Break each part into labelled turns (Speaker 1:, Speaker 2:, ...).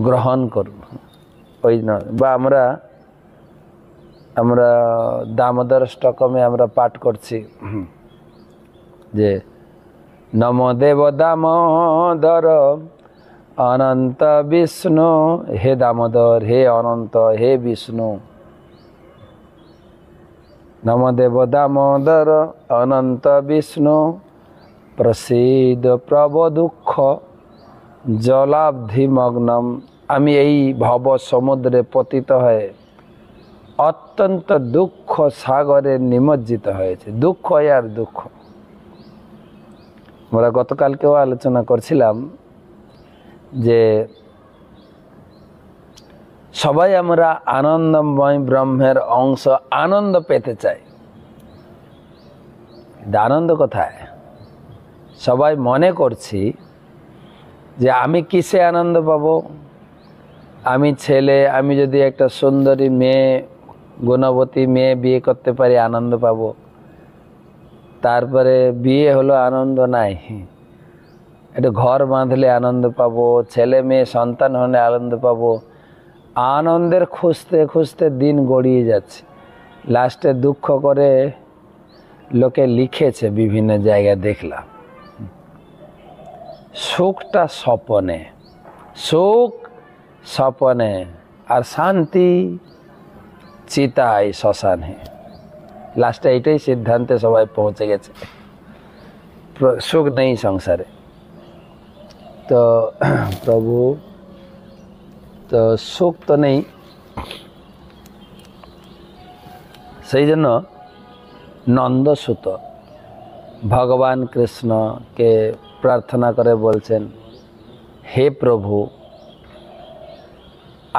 Speaker 1: গ্রহণ করুন। ওই বা আমরা আমরা দামোদর ষ্টকমে আমরা পাঠ করছি যে নম দেব দামোদর অনন্ত বিষ্ণু, হে দামোদর, হে অনন্ত, হে বিষ্ণু। নম দেব দামোদর অনন্ত বিষ্ণু, প্রসীদ প্রব দুঃখ জলাব্ধি মগ্নম। আমি এই ভব সমুদ্রে পতিত হয়ে অত্যন্ত দুঃখ সাগরে নিমজ্জিত হয়েছে। দুঃখ আর দুঃখ। আমরা গতকালকেও আলোচনা করছিলাম যে সবাই আমরা আনন্দময় ব্রহ্মের অংশ, আনন্দ পেতে চাই। আনন্দ কোথায়? সবাই মনে করছি যে আমি কিসে আনন্দ পাবো? আমি ছেলে, আমি যদি একটা সুন্দরী মেয়ে, গুণবতী মেয়ে বিয়ে করতে পারি আনন্দ পাবো। তারপরে বিয়ে হলো আনন্দ নাই, একটা ঘর বাঁধলে আনন্দ পাবো, ছেলে মেয়ে সন্তান হলে আনন্দ পাবো। আনন্দের খুঁজতে খুঁজতে দিন গড়িয়ে যাচ্ছে। লাস্টে দুঃখ করে লোকে লিখেছে বিভিন্ন জায়গায় দেখলাম, সুখটা স্বপনে, সুখ স্বপনে আর শান্তি চিতায় শ্মশানে। লাস্টে এইটাই সিদ্ধান্তে সবাই পৌঁছে গেছে, সুখ নেই সংসারে। তো প্রভু, তো সুখ তো নেই। সেই জন্য নন্দসুত ভগবান কৃষ্ণকে প্রার্থনা করে বলছেন, হে প্রভু,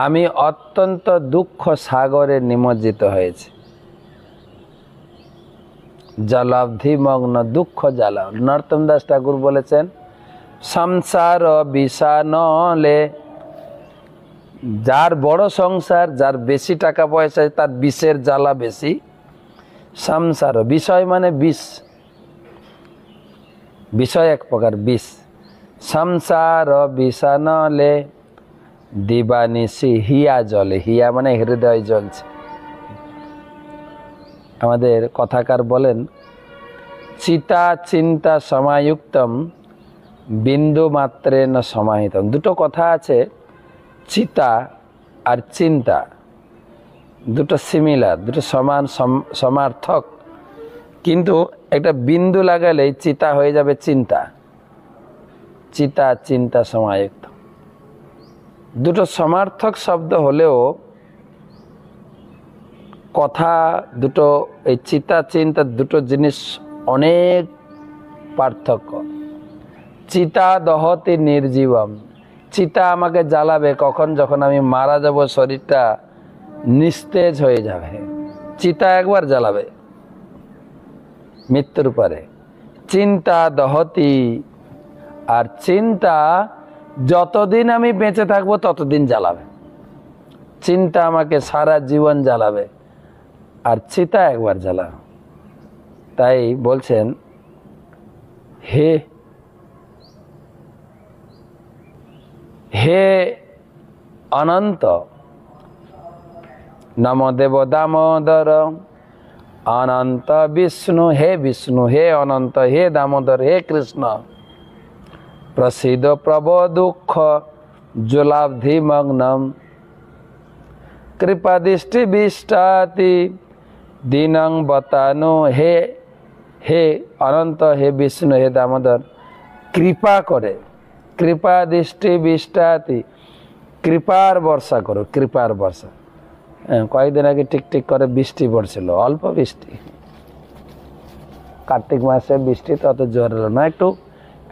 Speaker 1: আমি অত্যন্ত দুঃখ সাগরে নিমজ্জিত হয়েছি, জলাব্ধি মগ্ন, দুঃখ জ্বালা। নরোত্তম দাস ঠাকুর বলেছেন, সংসার বিষানলে, যার বড় সংসার, যার বেশি টাকা পয়সা, তার বিষের জ্বালা বেশি। সংসার, বিষয় মানে বিষ, বিষয় এক প্রকার বিষ। সংসার বিষানলে দিবানিশি হিয়া জলে, হিয়া মানে হৃদয় জ্বলছে। আমাদের কথাকার বলেন, চিতা চিন্তা সমায়ুক্তম বিন্দু মাত্রে না সমাহিতম। দুটো কথা আছে, চিতা আর চিন্তা, দুটো সিমিলার, দুটো সমান সমার্থক, কিন্তু একটা বিন্দু লাগালেই চিতা হয়ে যাবে চিন্তা। চিতা চিন্তা সমায়ুক্ত, দুটো সমার্থক শব্দ হলেও কথা দুটো, এই চিতা চিন্তা দুটো জিনিস অনেক পার্থক্য। চিতা দহতি নির্জীবম, চিতা আমাকে জ্বালাবে কখন? যখন আমি মারা যাব, শরীরটা নিস্তেজ হয়ে যাবে। চিতা একবার জ্বালাবে মৃত্যুর পরে। চিন্তা দহতি, আর চিন্তা যতদিন আমি বেঁচে থাকবো ততদিন জ্বালাবে। চিন্তা আমাকে সারা জীবন জ্বালাবে, আর চিতা একবার জ্বালাবে। তাই বলছেন, হে হে অনন্ত, নম দেব দামোদর অনন্ত বিষ্ণু, হে বিষ্ণু, হে অনন্ত, হে দামোদর, হে কৃষ্ণ, প্রসিদ প্রব দুঃখ জলাব্ধি মগ্নম, কৃপা দৃষ্টি বিষ্টাতি দীনং বতানো। হে হে অনন্ত, হে বিষ্ণু, হে দামোদর, কৃপা করে, কৃপা দৃষ্টি বিষ্টাতি, কৃপার বর্ষা করো, কৃপার বর্ষা। কয়েকদিন আগে টিকটিক করে বৃষ্টি পড়ছিল, অল্প বৃষ্টি, কার্তিক মাসে বৃষ্টি তো অত জোর হলো না, একটু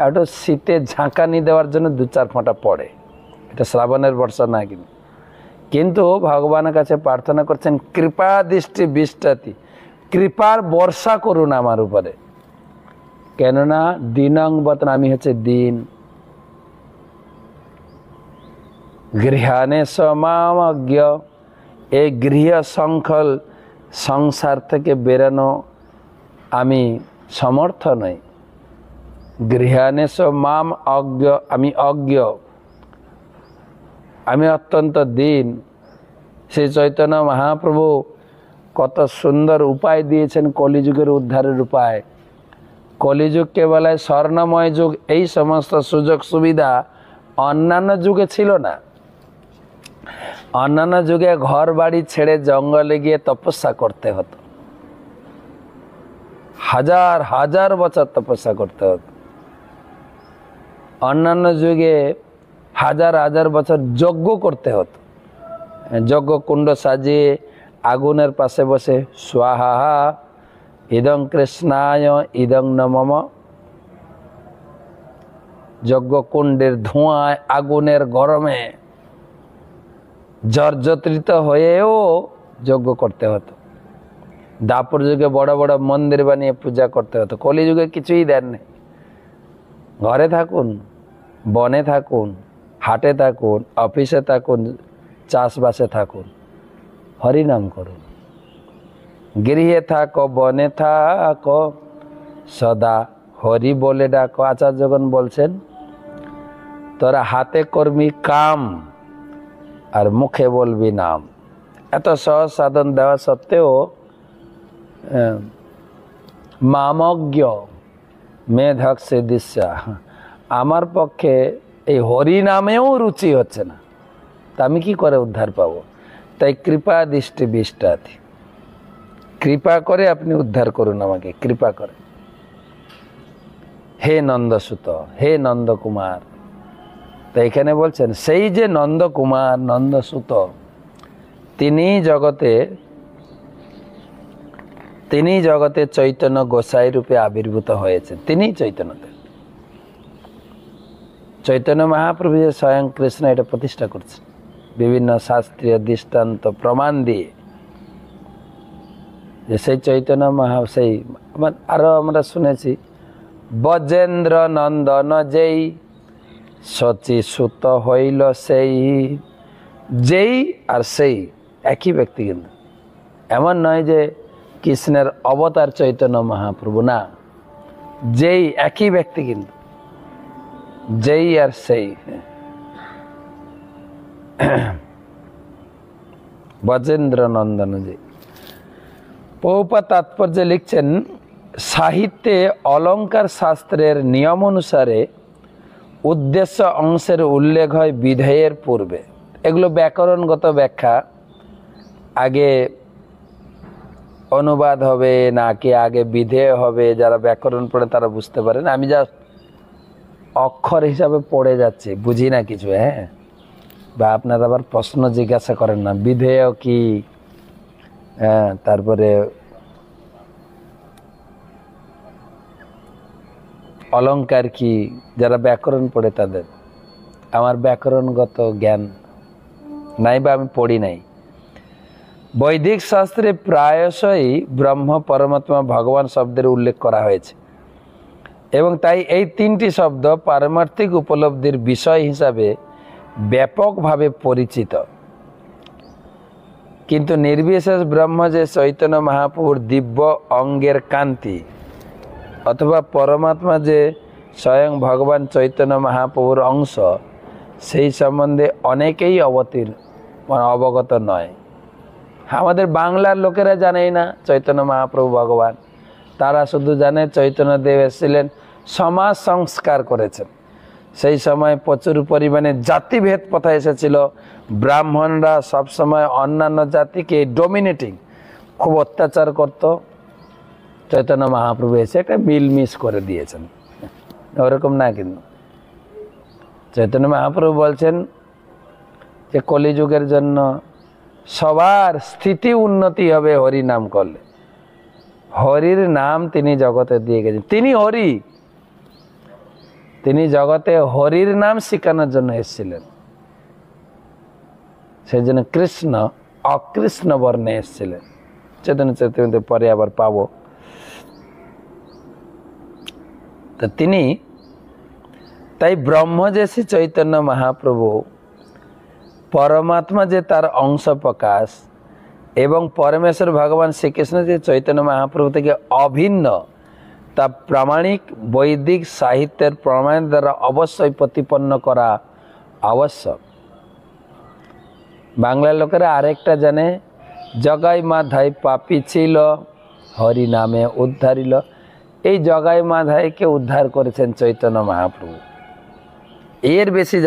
Speaker 1: একটু শীতে ঝাঁকানি দেওয়ার জন্য 2-4 ফোঁটা পড়ে। এটা শ্রাবণের বর্ষা না, কিন্তু ভগবানের কাছে প্রার্থনা করছেন, কৃপা দৃষ্টি বিষ্টাতি, কৃপার বর্ষা করুন আমার উপরে। কেননা দীনং বতন, আমি হচ্ছে দিন। গৃহানে সমামজ্ঞ, এই গৃহ শৃঙ্খল সংসার থেকে বেরানো আমি সমর্থ নই। গৃহানে মাম অজ্ঞ, আমি অজ্ঞ। আমি অত্যন্ত দীন। শ্রী চৈতন্য মহাপ্রভু কত সুন্দর উপায় দিয়েছেন কলিযুগের উদ্ধারের উপায়। কলিযুগকে বলে স্বর্ণময় যুগ। এই সমস্ত সুযোগ সুবিধা অন্যান্য যুগে ছিল না। অন্যান্য যুগে ঘর বাড়ি ছেড়ে জঙ্গলে গিয়ে তপস্যা করতে হতো, হাজার হাজার বছর তপস্যা করতে হতো। অন্যান্য যুগে হাজার হাজার বছর যজ্ঞ করতে হতো। যজ্ঞ কুণ্ড সাজিয়ে আগুনের পাশে বসে স্বাহা ইদং কৃষ্ণায় ইদং নমঃ, যজ্ঞ কুণ্ডের ধোঁয়ায় আগুনের গরমে জর্জরিত হয়েও যজ্ঞ করতে হতো। দাপর যুগে বড় বড় মন্দির বানিয়ে পূজা করতে হতো। কলিযুগে কিছুই দেন নেই। ঘরে থাকুন, বনে থাকুন, হাটে থাকুন, অফিসে থাকুন, চাষবাসে থাকুন, হরিনাম করুন। গৃহে থাকো, বনে থাকো, সদা হরি বলে ডাকো। আচার্যগণ বলছেন, তোরা হাতে করবি কাম আর মুখে বলবি নাম। এত সহজ সাধন দেওয়া সত্ত্বেও মামজ্ঞ মেধক সে দিশা, আমার পক্ষে এই হরি নামেও রুচি হচ্ছে না, তা আমি কি করে উদ্ধার পাবো? তাই কৃপা দৃষ্টি বিষ্টাতি, কৃপা করে আপনি উদ্ধার করুন আমাকে, কৃপা করে। হে নন্দসুত, হে নন্দকুমার। তো এখানে বলছেন সেই যে নন্দকুমার, নন্দসুত, তিনি জগতে চৈতন্য গোসাই রূপে আবির্ভূত হয়েছেন। তিনি চৈতন্যদেব। চৈতন্য মহাপ্রভু যে স্বয়ং কৃষ্ণ, এটা প্রতিষ্ঠা করছেন বিভিন্ন শাস্ত্রীয় দৃষ্টান্ত প্রমাণ দিয়ে, যে সেই চৈতন্য সেই আরো আমরা শুনেছি, বজেন্দ্র নন্দন যেই সচি সুত হইল সেই। যেই আর সেই একই ব্যক্তি, কিন্তু এমন নয় যে কৃষ্ণের অবতার চৈতন্য মহাপ্রভু, না, যেই একই ব্যক্তি, কিন্তু যেই আর সেই। বজেন্দ্র নন্দন যেই। প্রভুপাদ তাৎপর্যে লিখছেন, সাহিত্যে অলঙ্কার শাস্ত্রের নিয়ম অনুসারে উদ্দেশ্য অংশের উল্লেখ হয় বিধেয়ের পূর্বে। এগুলো ব্যাকরণগত ব্যাখ্যা, আগে অনুবাদ হবে নাকি আগে বিধেয় হবে, যারা ব্যাকরণ পড়ে তারা বুঝতে পারেন। আমি যা অক্ষর হিসাবে পড়ে যাচ্ছি, বুঝি না কিছু, হ্যাঁ, বা আপনারা আবার প্রশ্ন জিজ্ঞাসা করেন না, বিধেয় কি, হ্যাঁ, তারপরে অলঙ্কার কি, যারা ব্যাকরণ পড়ে তাদের। আমার ব্যাকরণগত জ্ঞান নাই বা আমি পড়ি নাই। বৈদিক শাস্ত্রে প্রায়শই ব্রহ্ম, পরমাত্মা, ভগবান শব্দের উল্লেখ করা হয়েছে এবং তাই এই তিনটি শব্দ পারমার্থিক উপলব্ধির বিষয় হিসাবে ব্যাপকভাবে পরিচিত। কিন্তু নির্বিশেষ ব্রহ্ম যে চৈতন্য মহাপ্রভুর দিব্য অঙ্গের কান্তি, অথবা পরমাত্মা যে স্বয়ং ভগবান চৈতন্য মহাপ্রভুর অংশ, সেই সম্বন্ধে অনেকেই অবগত নয়। আমাদের বাংলার লোকেরা জানেই না চৈতন্য মহাপ্রভু ভগবান। তারা শুধু জানে চৈতন্যদেব এসেছিলেন, সমাজ সংস্কার করেছেন। সেই সময় প্রচুর পরিমাণে জাতিভেদ প্রথা এসেছিল। ব্রাহ্মণরা সবসময় অন্যান্য জাতিকে ডমিনেটিং, খুব অত্যাচার করত। চৈতন্য মহাপ্রভু এসে একটা মিলমিশ করে দিয়েছেন, ওরকম না। কিন্তু চৈতন্য মহাপ্রভু বলছেন যে কলিযুগের জন্য সবার স্থিতি উন্নতি হবে হরি নাম করলে। হরির নাম তিনি জগতে দিয়ে গেছেন। তিনি হরি, তিনি জগতে হরির নাম শেখানোর জন্য এসেছিলেন। সেই জন্য কৃষ্ণ অকৃষ্ণ বর্ণে এসেছিলেন। চৈতন্য চৈতন্য পরে আবার পাবো। তো তিনি, তাই ব্রহ্ম যে শ্রী চৈতন্য মহাপ্রভু, পরমাত্মা যে তার অংশ প্রকাশ, এবং পরমেশ্বর ভগবান শ্রীকৃষ্ণ যে চৈতন্য মহাপ্রভু থেকে অভিন্ন, তা প্রামাণিক বৈদিক সাহিত্যের প্রমাণের দ্বারা অবশ্যই প্রতিপন্ন করা আবশ্যক। বাংলার লোকেরা আরেকটা জানে, জগাই মাধাই পাপী ছিল, হরি নামে উদ্ধারিল। এই জগাই মাধাইকে উদ্ধার করেছেন চৈতন্য মহাপ্রভু। এর বেশি